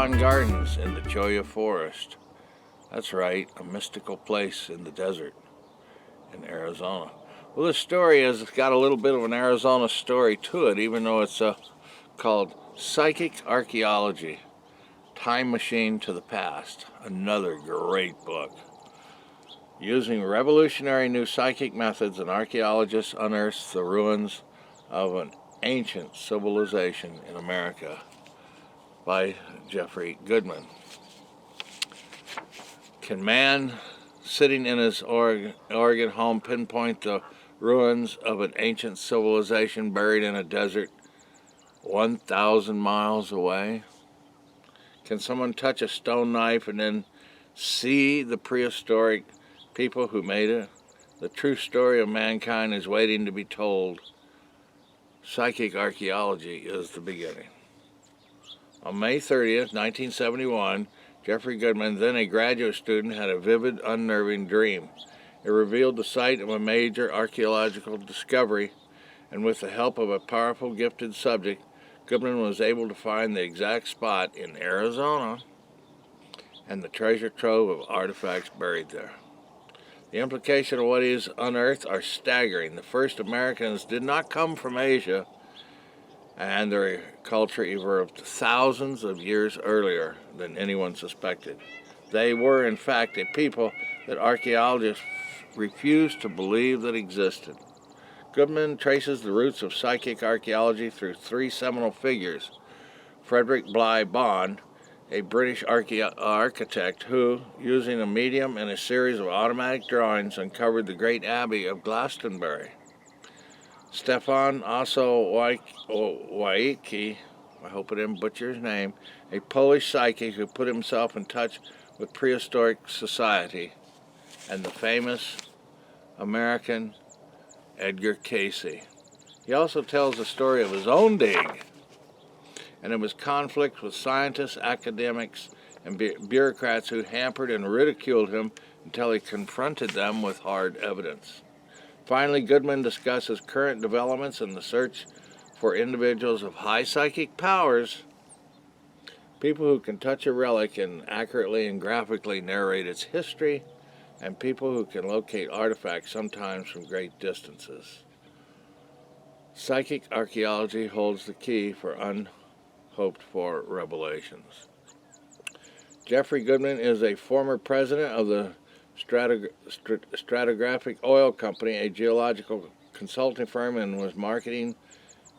Stefan Gardens in the Cholla Forest. That's right, a mystical place in the desert in Arizona. Well, this story has got a little bit of an Arizona story to it, even though it's called Psychic Archaeology, Time Machine to the Past. Another great book. Using revolutionary new psychic methods, an archaeologist unearths the ruins of an ancient civilization in America by Jeffrey Goodman. Can man sitting in his Oregon home pinpoint the ruins of an ancient civilization buried in a desert 1,000 miles away? Can someone touch a stone knife and then see the prehistoric people who made it? The true story of mankind is waiting to be told. Psychic archaeology is the beginning. On May 30th, 1971, Jeffrey Goodman, then a graduate student, had a vivid, unnerving dream. It revealed the site of a major archaeological discovery, and with the help of a powerful, gifted subject, Goodman was able to find the exact spot in Arizona and the treasure trove of artifacts buried there. The implications of what is unearthed are staggering. The first Americans did not come from Asia, and their culture evolved thousands of years earlier than anyone suspected. They were, in fact, a people that archaeologists refused to believe that existed. Goodman traces the roots of psychic archaeology through three seminal figures: Frederick Bligh Bond, a British architect who, using a medium and a series of automatic drawings, uncovered the great abbey of Glastonbury; Stefan Wojcicki, I hope I didn't butcher his name, a Polish psychic who put himself in touch with prehistoric society; and the famous American Edgar Cayce. He also tells the story of his own dig and of his conflict with scientists, academics, and bureaucrats who hampered and ridiculed him until he confronted them with hard evidence. Finally, Goodman discusses current developments in the search for individuals of high psychic powers, people who can touch a relic and accurately and graphically narrate its history, and people who can locate artifacts sometimes from great distances. Psychic archaeology holds the key for unhoped-for revelations. Jeffrey Goodman is a former president of the Stratigraphic Oil Company, a geological consulting firm, and was marketing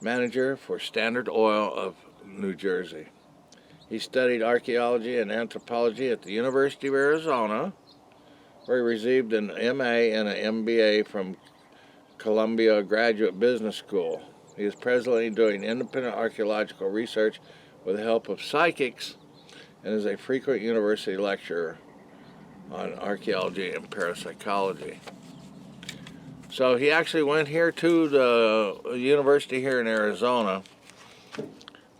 manager for Standard Oil of New Jersey. He studied archaeology and anthropology at the University of Arizona, where he received an MA and an MBA from Columbia Graduate Business School. He is presently doing independent archaeological research with the help of psychics and is a frequent university lecturer on archaeology and parapsychology. So he actually went here to the university here in Arizona,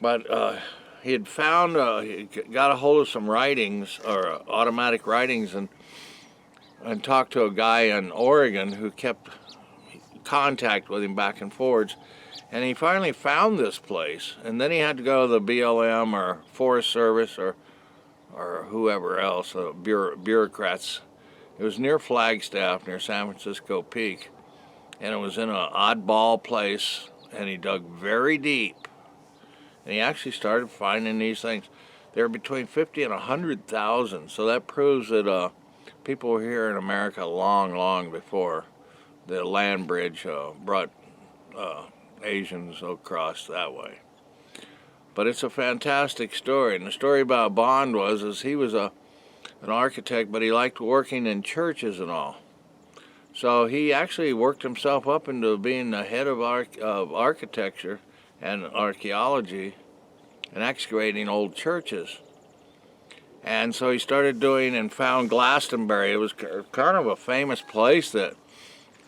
but he had found, he got a hold of some writings, or automatic writings, and talked to a guy in Oregon who kept contact with him back and forwards, and he finally found this place, and then he had to go to the BLM or Forest Service or whoever else, bureaucrats. It was near Flagstaff, near San Francisco Peak, and it was in an oddball place, and he dug very deep, and he actually started finding these things. They were between 50 and 100,000, so that proves that people were here in America long before the land bridge brought Asians across that way. But it's a fantastic story, and the story about Bond was he was an architect, but he liked working in churches and all. So he actually worked himself up into being the head of architecture and archaeology and excavating old churches. And so he started doing and found Glastonbury. It was kind of a famous place that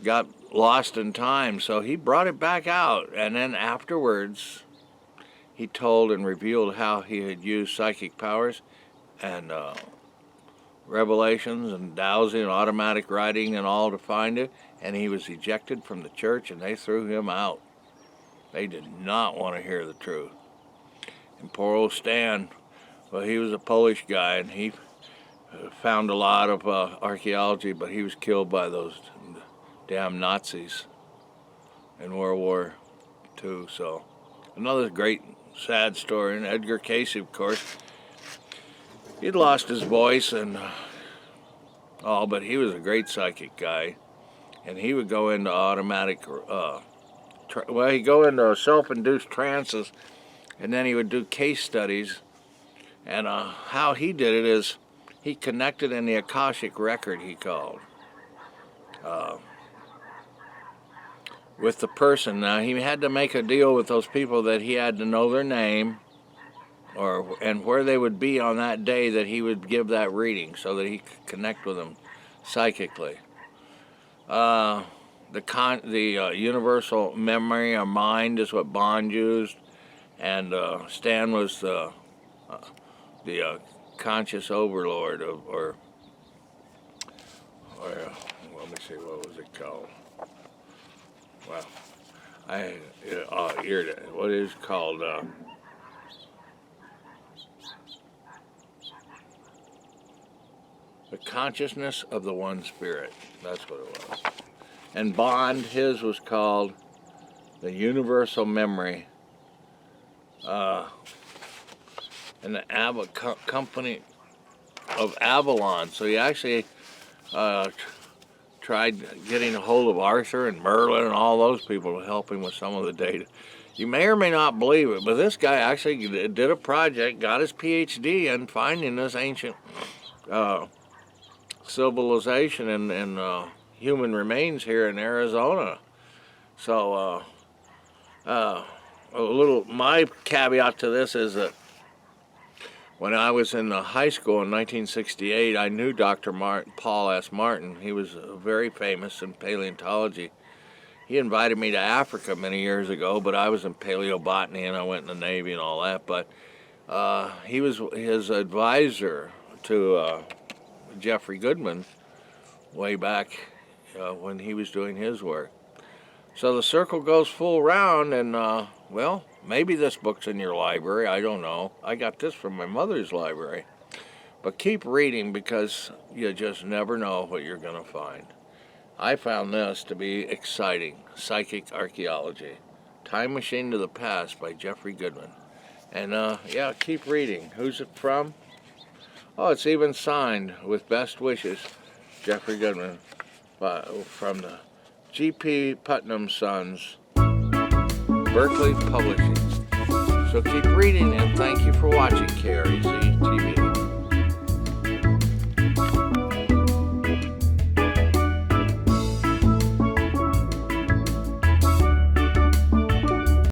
got lost in time. So he brought it back out, and then afterwards he told and revealed how he had used psychic powers and revelations and dowsing and automatic writing and all to find it, and he was ejected from the church and they threw him out. They did not want to hear the truth. And poor old Stan Well, he was a Polish guy, and he found a lot of archaeology, but he was killed by those damn Nazis in World War II. So another great sad story. And Edgar Cayce, of course, he'd lost his voice and all, but he was a great psychic guy, and he would go into automatic he'd go into self-induced trances, and then he would do case studies. And how he did it is he connected in the Akashic record, he called, with the person. Now, he had to make a deal with those people that he had to know their name and where they would be on that day that he would give that reading, so that he could connect with them psychically. The universal memory or mind is what Bond used, and Stan was the conscious overlord or let me see, what was it called? Well, what is it called? The consciousness of the one spirit. That's what it was. And Bond, his was called the universal memory. And the company of Avalon. So he actually tried getting a hold of Arthur and Merlin and all those people to help him with some of the data. You may or may not believe it, but this guy actually did a project, got his PhD in finding this ancient civilization and human remains here in Arizona. So my caveat to this is that when I was in high school in 1968, I knew Dr. Paul S. Martin. He was very famous in paleontology. He invited me to Africa many years ago, but I was in paleobotany and I went in the Navy and all that. But he was his advisor to Jeffrey Goodman way back when he was doing his work. So the circle goes full round, and well, maybe this book's in your library, I don't know. I got this from my mother's library. But keep reading, because you just never know what you're going to find. I found this to be exciting. Psychic Archaeology. Time Machine to the Past by Jeffrey Goodman. And yeah, keep reading. Who's it from? Oh, it's even signed with best wishes, Jeffrey Goodman, from the G.P. Putnam Sons, Berkeley Publishing. So keep reading, and thank you for watching KREC TV.